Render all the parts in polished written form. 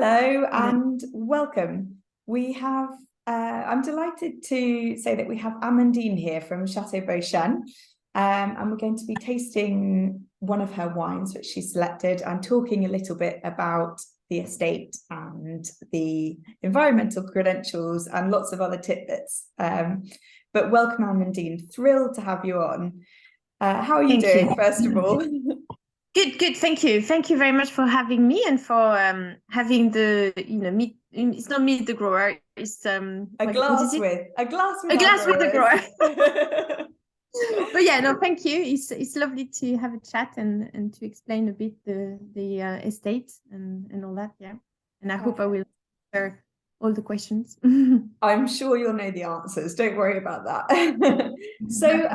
Hello and welcome. I'm delighted to say that we have Amandine here from Château Beauchêne, and we're going to be tasting one of her wines, which she selected, and talking a little bit about the estate and the environmental credentials and lots of other tidbits. But welcome, Amandine. Thrilled to have you on. How are you doing, first of all? Good. Thank you. Thank you very much for having me and for having the meet. It's not meet the grower. It's a glass with a glass with the grower. But yeah, no, thank you. It's lovely to have a chat and to explain a bit the estate and all that. Yeah, and I hope I will answer all the questions. I'm sure you'll know the answers. Don't worry about that. So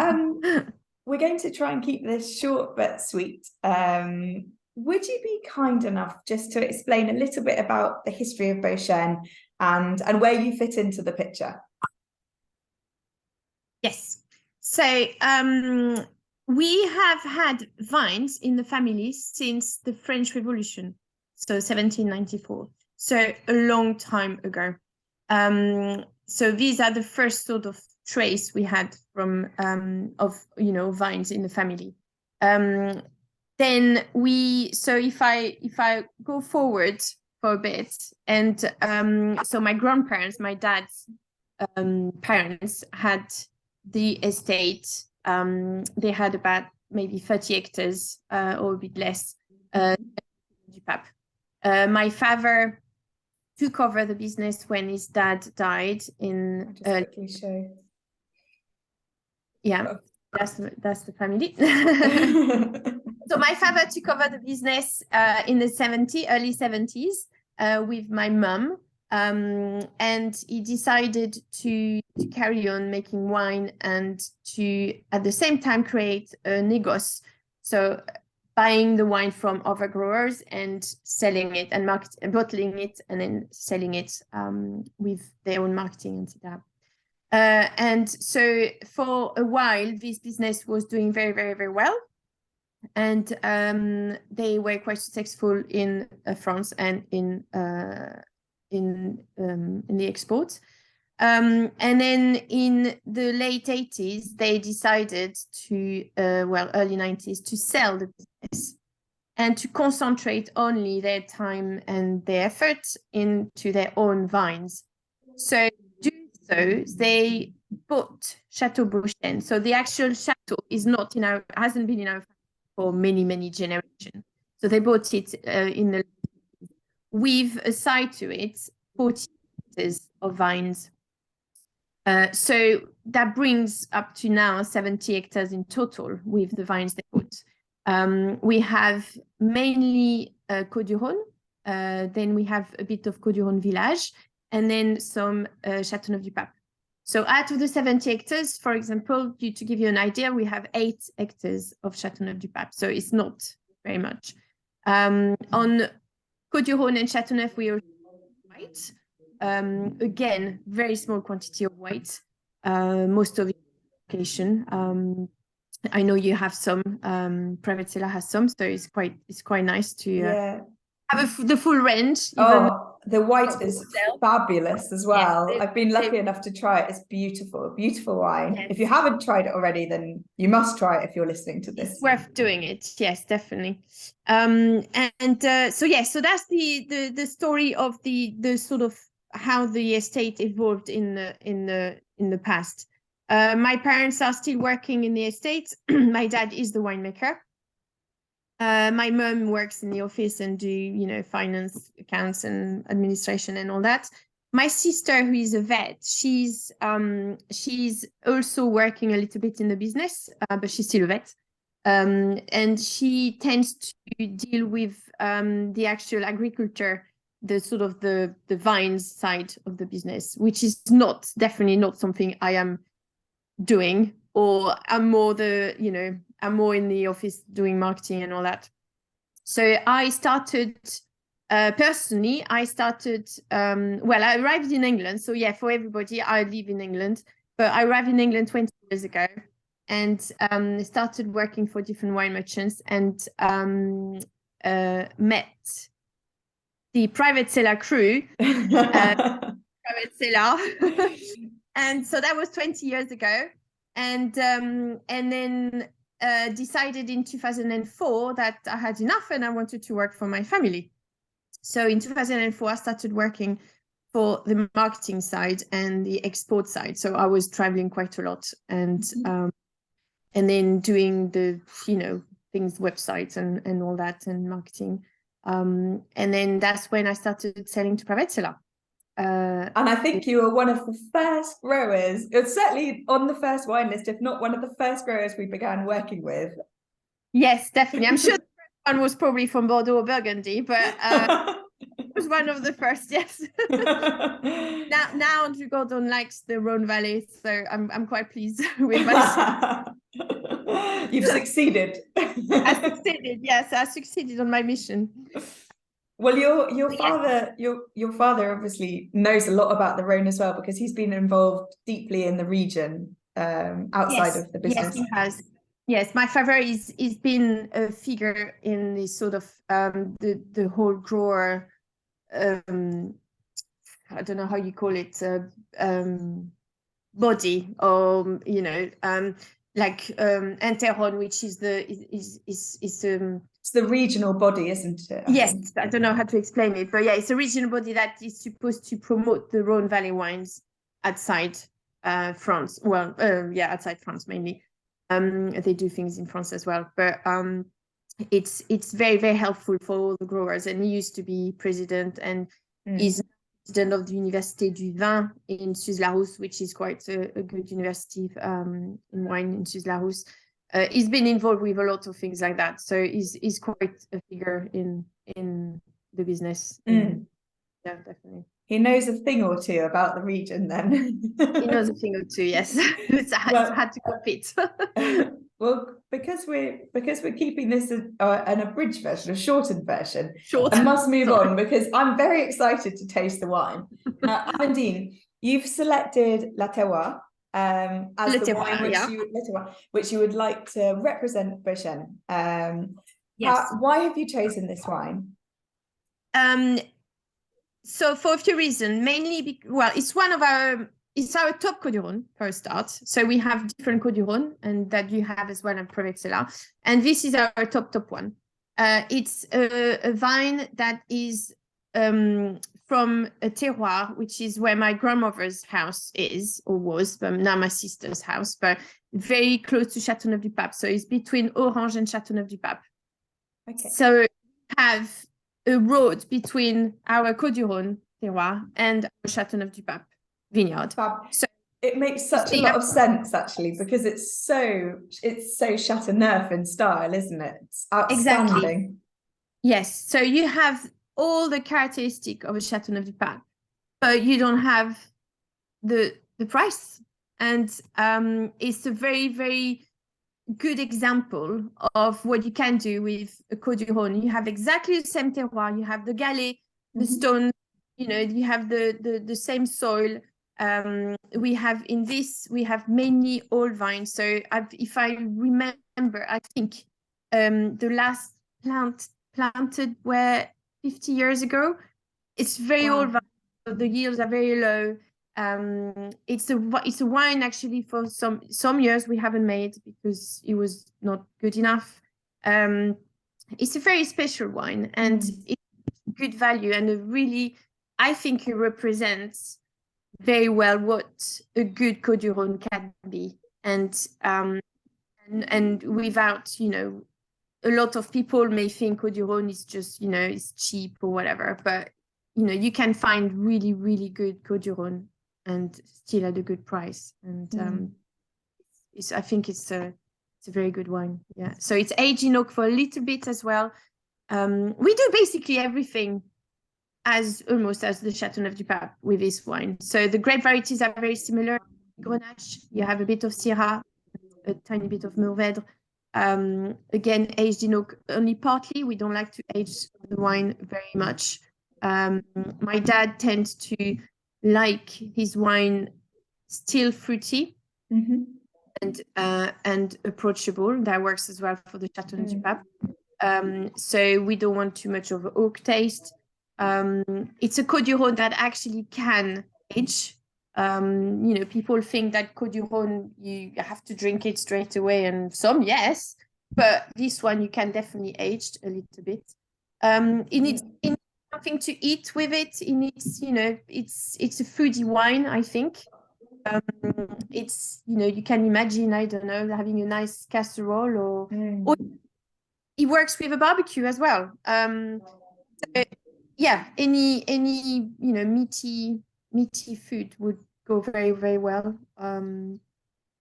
we're going to try and keep this short but sweet. Would you be kind enough just to explain a little bit about the history of Beauchêne and where you fit into the picture? Yes. So we have had vines in the family since the French Revolution, so 1794. So a long time ago. So these are the first sort of trace we had from vines in the family. Then if I go forward for a bit, and so my grandparents, my dad's parents had the estate. They had about maybe 30 hectares or a bit less. My father took over the business when his dad died in yeah, that's the family. So my father took over the business in the early 70s with my mum, and he decided to carry on making wine and to at the same time create a négoce, so buying the wine from other growers and selling it and bottling it and then selling it with their own marketing, etc. And so for a while, this business was doing very, very, very well. And they were quite successful in France and in the export. And then in the late 80s, they decided to, early 90s, to sell the business and to concentrate only their time and their effort into their own vines. So they bought Château Beauchêne. So the actual chateau hasn't been in our family for many, many generations. So they bought it with aside to it 40 hectares of vines. So that brings up to now 70 hectares in total with the vines they bought. We have mainly Côte-du-Rhône, then we have a bit of Côte-du-Rhône village, and then some Châteauneuf-du-Pape. So out of the 70 hectares, for example, to give you an idea, we have 8 hectares of Châteauneuf-du-Pape. So it's not very much. On Côte-du-Rhône and Châteauneuf, we are white. Again, very small quantity of white. Most of it location. I know you have some. Private Cellar has some, so it's quite nice to have the full range. The white is fabulous as well. Yeah, I've been lucky enough to try it. It's beautiful, beautiful wine. Yes. If you haven't tried it already, then you must try it if you're listening to this. It's worth doing it. Yes, definitely. So that's the story of the sort of how the estate evolved in the past. My parents are still working in the estate. My dad is the winemaker. My mom works in the office and do finance, accounts, and administration and all that. My sister, who is a vet, she's also working a little bit in the business, but she's still a vet, and she tends to deal with the actual agriculture, the sort of the vines side of the business, which is definitely not something I am doing, or I'm more I'm more in the office doing marketing and all that. So I started, personally, I arrived in England. So yeah, for everybody, I live in England, but I arrived in England 20 years ago and started working for different wine merchants and met the Private Cellar crew, Private Cellar. And so that was 20 years ago. And then decided in 2004 that I had enough and I wanted to work for my family. So in 2004, I started working for the marketing side and the export side. So I was traveling quite a lot and then doing the, things, websites and all that and marketing. And then that's when I started selling to Private Cellar. And I think you were one of the first growers. It's certainly on the first wine list, if not one of the first growers we began working with. Yes, definitely. I'm sure the first one was probably from Bordeaux or Burgundy, but it was one of the first, yes. now Andrew Gordon likes the Rhone Valley, so I'm quite pleased with myself. You've succeeded. I succeeded, yes, I succeeded on my mission. Well, your father obviously knows a lot about the Rhone as well, because he's been involved deeply in the region outside of the business. Yes, he has. Yes, my father is been a figure in the sort of the whole grower. I don't know how you call it, body, or like Terroir, which is it's the regional body, isn't it? Yes, I don't know how to explain it, but yeah, it's a regional body that is supposed to promote the Rhone Valley wines outside France. Well, outside France mainly. They do things in France as well, but it's very, very helpful for all the growers. And he used to be president and is president of the Université du Vin in Suze-la-Rousse, which is quite a good university in wine in Suze-la-Rousse. He's been involved with a lot of things like that, so he's quite a figure in the business. Yeah, definitely. He knows a thing or two about the region then. He knows a thing or two, yes. It's hard to compete. Well, because we're keeping this an abridged version, a shortened version, Short. I must move on because I'm very excited to taste the wine. Now, Amandine, you've selected La Terroir as the wine which you would like to represent Beauchêne. Yes. Why have you chosen this wine? So for a few reasons, mainly it's our top Côte du Rhône for a start. So we have different Côte du Rhône, and that you have as well in Private Cellar. And this is our top one. It's a vine that is from a terroir, which is where my grandmother's house is, or was, but now my sister's house, but very close to Châteauneuf-du-Pape. So it's between Orange and Châteauneuf-du-Pape. Okay. So we have a road between our Côte du Rhône terroir and our Châteauneuf-du-Pape vineyard. So it makes such a lot of sense, actually, because it's so Châteauneuf in style, isn't it? It's outstanding. Exactly. Yes. So you have all the characteristic of a Châteauneuf-du-Pape, but you don't have the price. And it's a very, very good example of what you can do with a Côte du Rhône. You have exactly the same terroir. You have the galets, the stone. You have the same soil. We have mainly old vines. So if I remember, I think the last planted were 50 years ago. It's very old vine. So the yields are very low. It's a wine actually for some years we haven't made because it was not good enough. It's a very special wine, and it's good value, and I think it represents very well what a good Côte du Rhône can be, and without a lot of people may think Côte du Rhône is just it's cheap or whatever, but you can find really, really good Côte du Rhône and still at a good price. And I think it's a very good wine. Yeah. So it's aged in oak for a little bit as well. We do basically everything almost as the Châteauneuf-du-Pape with this wine. So the grape varieties are very similar. Grenache, you have a bit of Syrah, a tiny bit of Mourvèdre. Again, aged in oak only partly. We don't like to age the wine very much. My dad tends to like his wine still fruity and approachable. That works as well for the Châteauneuf-du-Pape. So we don't want too much of an oak taste. It's a Côte du Rhône that actually can age. People think that Côte du Rhône, you have to drink it straight away, and some, yes, but this one you can definitely age a little bit. It needs something to eat with it. It needs, it's a foodie wine, I think. It's, you can imagine, I don't know, having a nice casserole or it works with a barbecue as well. So, yeah, any meaty food would go very, very well. And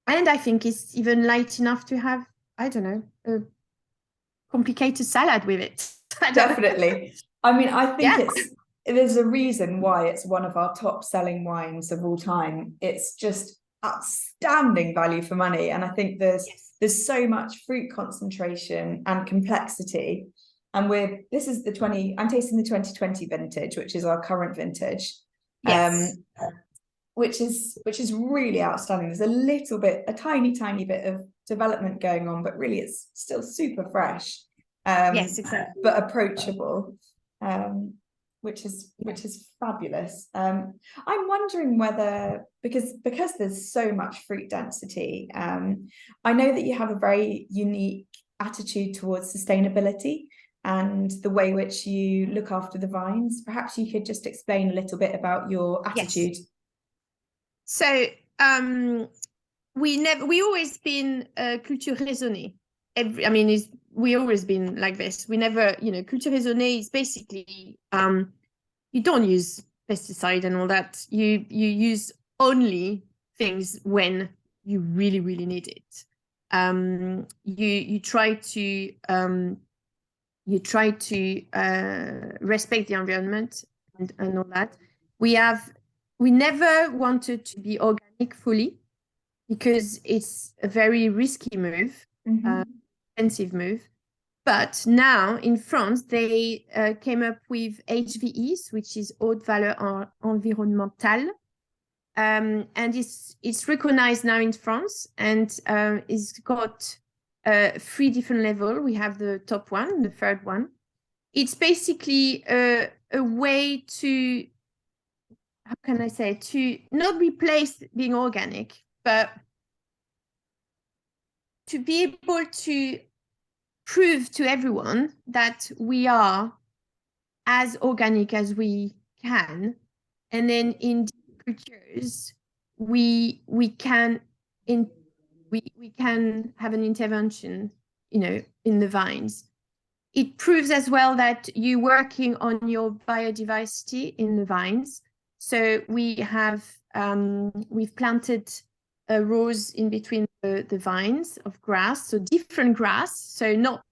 I think it's even light enough to have, I don't know, a complicated salad with it. Definitely. I mean, I think there's a reason why it's one of our top selling wines of all time. It's just outstanding value for money. And I think there's so much fruit concentration and complexity. And I'm tasting the 2020 vintage, which is our current vintage. Yes. Which is really outstanding. There's a tiny bit of development going on, but really it's still super fresh. Yes, exactly. But approachable, which is fabulous. I'm wondering whether, because there's so much fruit density, I know that you have a very unique attitude towards sustainability and the way which you look after the vines. Perhaps you could just explain a little bit about your attitude. Yes. So we always been culture raisonnée. We always been like this. We never, culture raisonnée is basically you don't use pesticide and all that. You use only things when you really, really need it. You try to respect the environment and all that. We never wanted to be organic fully because it's a very risky move, expensive move. But now in France, they came up with HVEs, which is Haute Valeur Environnementale. And it's recognized now in France, and it's got 3 different levels. We have the top one, the third one. It's basically a way to, how can I say, to not replace being organic, but to be able to prove to everyone that we are as organic as we can, and then in cultures we can have an intervention, in the vines. It proves as well that you're working on your biodiversity in the vines. So we've planted rows in between the vines of grass, so different grass, so not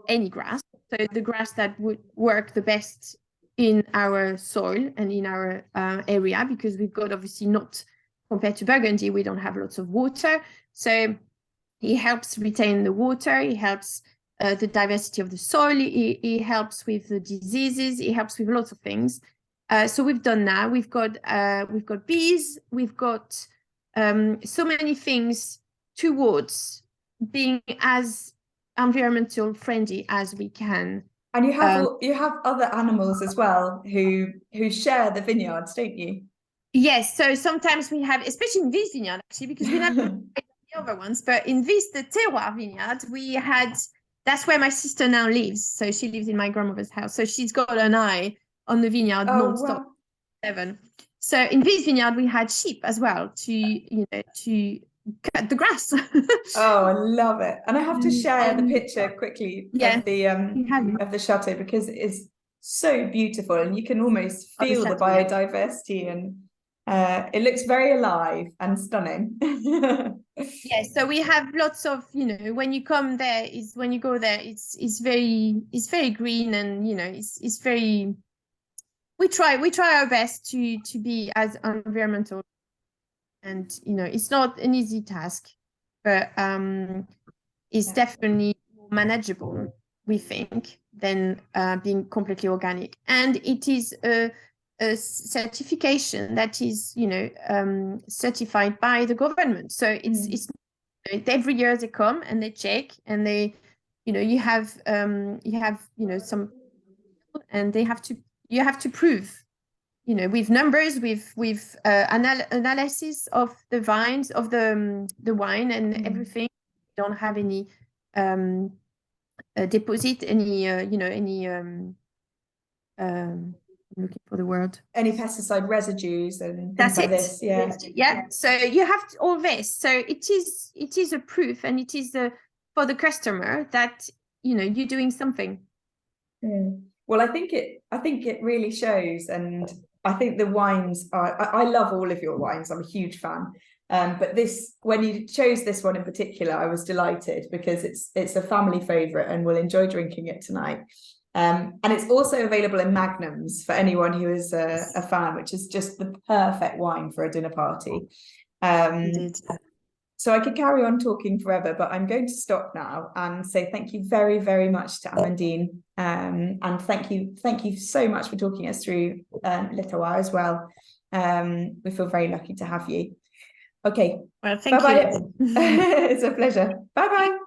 any grass, so the grass that would work the best in our soil and in our area, because we've got, obviously, not compared to Burgundy, we don't have lots of water, so it helps retain the water, it helps the diversity of the soil, it helps with the diseases, it helps with lots of things. So we've done that. We've got bees, we've got so many things towards being as environmental friendly as we can. And you have other animals as well who share the vineyards, don't you? Yes. So sometimes we have, especially in this vineyard, actually, because we never tried the other ones, but in the Terroir vineyard, that's where my sister now lives. So she lives in my grandmother's house. So she's got an eye on the vineyard non-stop. Wow. 7. So in this vineyard, we had sheep as well to cut the grass. Oh, I love it. And I have to share the picture quickly of the chateau, because it is so beautiful and you can almost feel the biodiversity, and it looks very alive and stunning. Yes, so we have lots of, when you go there, it's very green, and it's very, we try our best to be as environmental, and it's not an easy task, but it's definitely more manageable, we think, than being completely organic. And it is a certification that is certified by the government, so it's every year they come and they check, and they you have some, and they have to you have to prove, with numbers, with analysis of the vines, of the wine and everything. You don't have any deposit, any I'm looking for the word. Any pesticide residues and That's things like it. this. Yeah. Yeah. So you have all this. So it is a proof, and it is for the customer that you're doing something. Well, I think it really shows, and I think the wines I love all of your wines. I'm a huge fan. But when you chose this one in particular, I was delighted because it's a family favorite and we'll enjoy drinking it tonight. And it's also available in magnums for anyone who is a fan, which is just the perfect wine for a dinner party. Indeed. So I could carry on talking forever, but I'm going to stop now and say thank you very, very much to Amandine. And thank you so much for talking us through Le Terroir as well. We feel very lucky to have you. Okay. Well, thank you. It's a pleasure. Bye-bye.